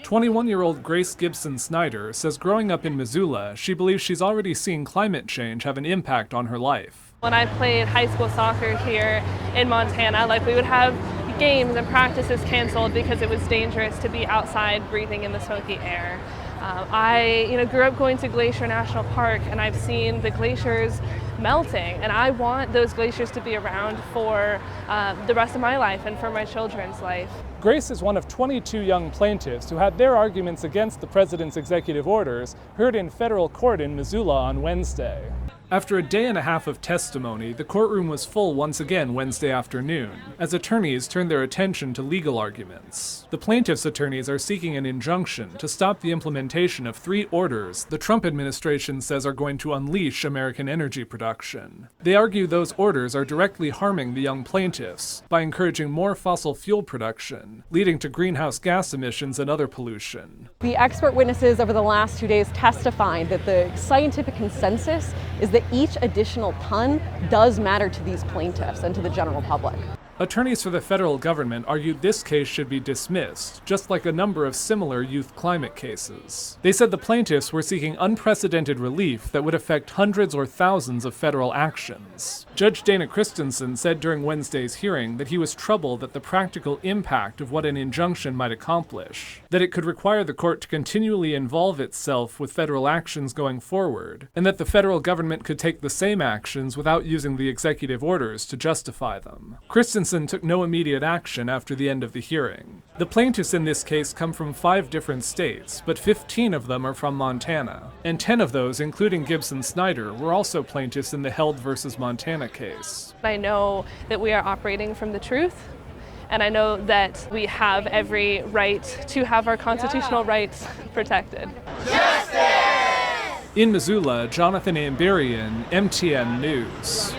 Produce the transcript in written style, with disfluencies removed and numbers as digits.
21-year-old Grace Gibson Snyder says growing up in Missoula, she believes she's already seen climate change have an impact on her life. When I played high school soccer here in Montana, we would have games and practices canceled because it was dangerous to be outside breathing in the smoky air. I grew up going to Glacier National Park, and I've seen the glaciers melting, and I want those glaciers to be around for the rest of my life and for my children's life. Grace is one of 22 young plaintiffs who had their arguments against the president's executive orders heard in federal court in Missoula on Wednesday. After a day and a half of testimony, the courtroom was full once again Wednesday afternoon, as attorneys turned their attention to legal arguments. The plaintiffs' attorneys are seeking an injunction to stop the implementation of 3 orders the Trump administration says are going to unleash American energy production. They argue those orders are directly harming the young plaintiffs by encouraging more fossil fuel production, leading to greenhouse gas emissions and other pollution. The expert witnesses over the last 2 days testifying that the scientific consensus is that each additional ton does matter to these plaintiffs and to the general public. Attorneys for the federal government argued this case should be dismissed, just like a number of similar youth climate cases. They said the plaintiffs were seeking unprecedented relief that would affect hundreds or thousands of federal actions. Judge Dana Christensen said during Wednesday's hearing that he was troubled at the practical impact of what an injunction might accomplish, that it could require the court to continually involve itself with federal actions going forward, and that the federal government could take the same actions without using the executive orders to justify them. Christensen took no immediate action after the end of the hearing. The plaintiffs in this case come from 5 different states, but 15 of them are from Montana, and 10 of those, including Gibson Snyder, were also plaintiffs in the Held versus Montana case. I know that we are operating from the truth, and I know that we have every right to have our constitutional rights protected. In Missoula, Jonathan Amberian, MTN News.